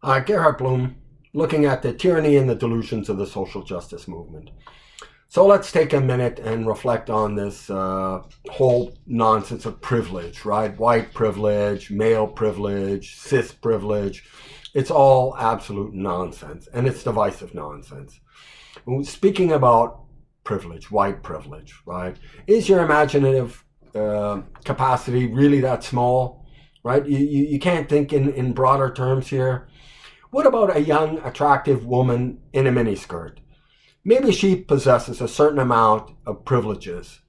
Gerhardt Bloom, looking at the tyranny and the delusions of the social justice movement. So let's take a minute and reflect on this whole nonsense of privilege, right? White privilege, male privilege, cis privilege. It's all absolute nonsense, and it's divisive nonsense. Speaking about privilege, white privilege, right? Is your imaginative capacity really that small, right? You can't think in broader terms here. What about a young, attractive woman in a miniskirt? Maybe she possesses a certain amount of privileges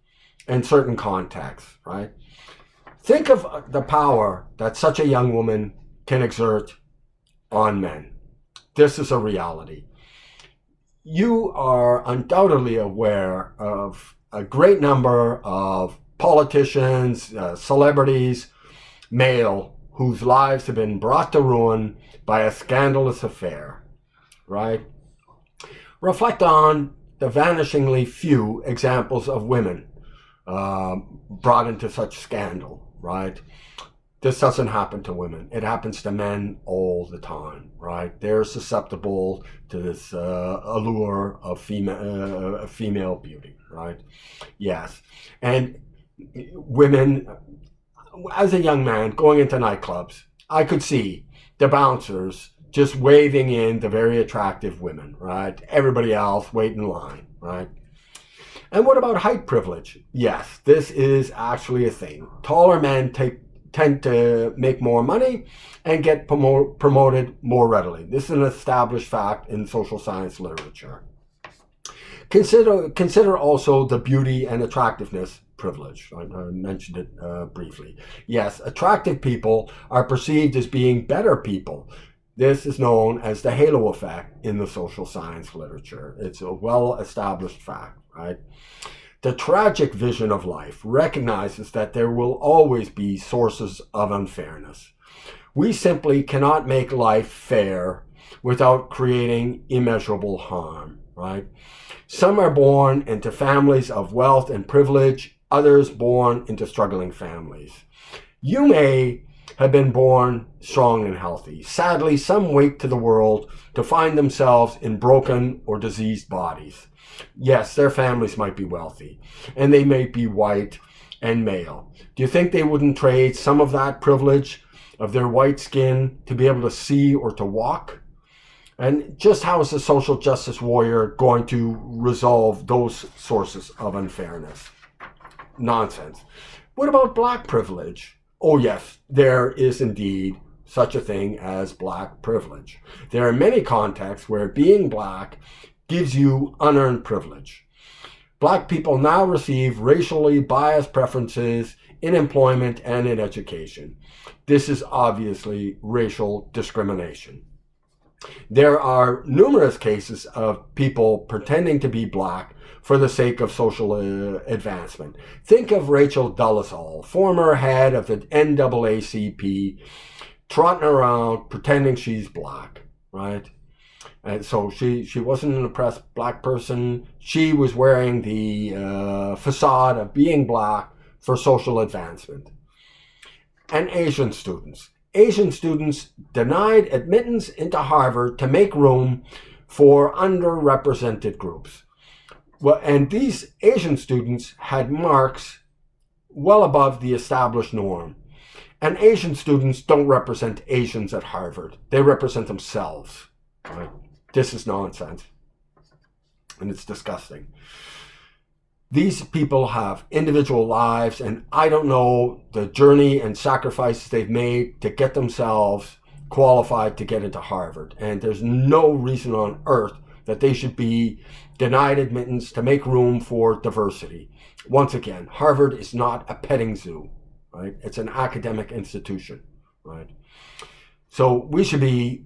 in certain contexts, right? Think of the power that such a young woman can exert on men. This is a reality. You are undoubtedly aware of a great number of politicians, celebrities, male, whose lives have been brought to ruin by a scandalous affair, right? Reflect on the vanishingly few examples of women brought into such scandal, right? This doesn't happen to women. It happens to men all the time, right? They're susceptible to this allure of female beauty, right? Yes. And women, as a young man going into nightclubs, I could see the bouncers just waving in the very attractive women, right? Everybody else wait in line, right? And what about height privilege? Yes, this is actually a thing. Taller men tend to make more money and get promoted more readily. This is an established fact in social science literature. Consider also the beauty and attractiveness privilege. I mentioned it briefly. Yes, attractive people are perceived as being better people. This is known as the halo effect in the social science literature. It's a well-established fact, right? The tragic vision of life recognizes that there will always be sources of unfairness. We simply cannot make life fair without creating immeasurable harm, right? Some are born into families of wealth and privilege, others born into struggling families. You may have been born strong and healthy. Sadly, some wake to the world to find themselves in broken or diseased bodies. Yes, their families might be wealthy, and they may be white and male. Do you think they wouldn't trade some of that privilege of their white skin to be able to see or to walk? And just how is the social justice warrior going to resolve those sources of unfairness? Nonsense. What about black privilege? Oh yes, there is indeed such a thing as black privilege. There are many contexts where being black gives you unearned privilege. Black people now receive racially biased preferences in employment and in education. This is obviously racial discrimination. There are numerous cases of people pretending to be black for the sake of social advancement. Think of Rachel Dolezal, former head of the NAACP, trotting around pretending she's black, right? And so she wasn't an oppressed black person. She was wearing the facade of being black for social advancement. And Asian students. Asian students denied admittance into Harvard to make room for underrepresented groups. Well, and these Asian students had marks well above the established norm. And Asian students don't represent Asians at Harvard. They represent themselves. Right? This is nonsense. And it's disgusting. These people have individual lives, and I don't know the journey and sacrifices they've made to get themselves qualified to get into Harvard. And there's no reason on earth that they should be denied admittance to make room for diversity. Once again, Harvard is not a petting zoo, right? It's an academic institution, right? So we should be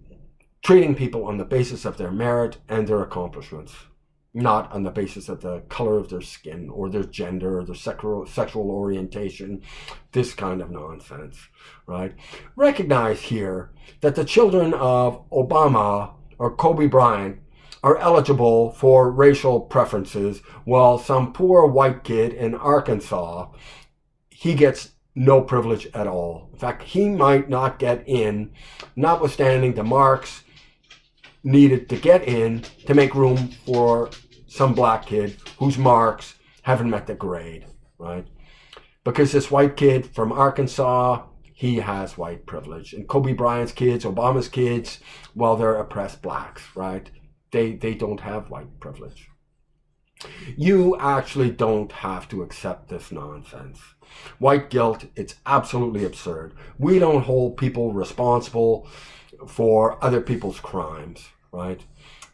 treating people on the basis of their merit and their accomplishments, not on the basis of the color of their skin or their gender or their sexual orientation, this kind of nonsense, right? Recognize here that the children of Obama or Kobe Bryant are eligible for racial preferences, while some poor white kid in Arkansas, he gets no privilege at all. In fact, he might not get in, notwithstanding the marks needed to get in to make room for some black kid whose marks haven't met the grade, right? Because this white kid from Arkansas, he has white privilege. And Kobe Bryant's kids, Obama's kids, well, they're oppressed blacks, right? They don't have white privilege. You actually don't have to accept this nonsense. White guilt, it's absolutely absurd. We don't hold people responsible for other people's crimes, right?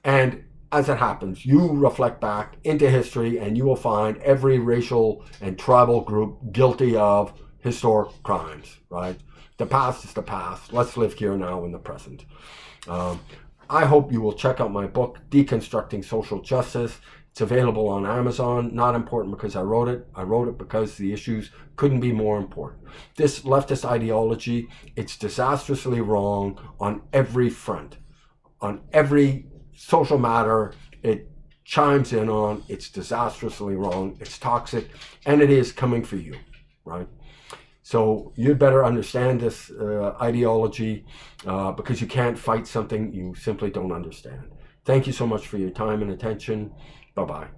And as it happens, you reflect back into history and you will find every racial and tribal group guilty of historic crimes, right? The past is the past. Let's live here now in the present. I hope you will check out my book, Deconstructing Social Justice. It's available on Amazon. Not important because I wrote it. I wrote it because the issues couldn't be more important. This leftist ideology, it's disastrously wrong on every front. On every social matter it chimes in on, it's disastrously wrong, it's toxic, and it is coming for you, right? So you'd better understand this ideology because you can't fight something you simply don't understand. Thank you so much for your time and attention. Bye-bye.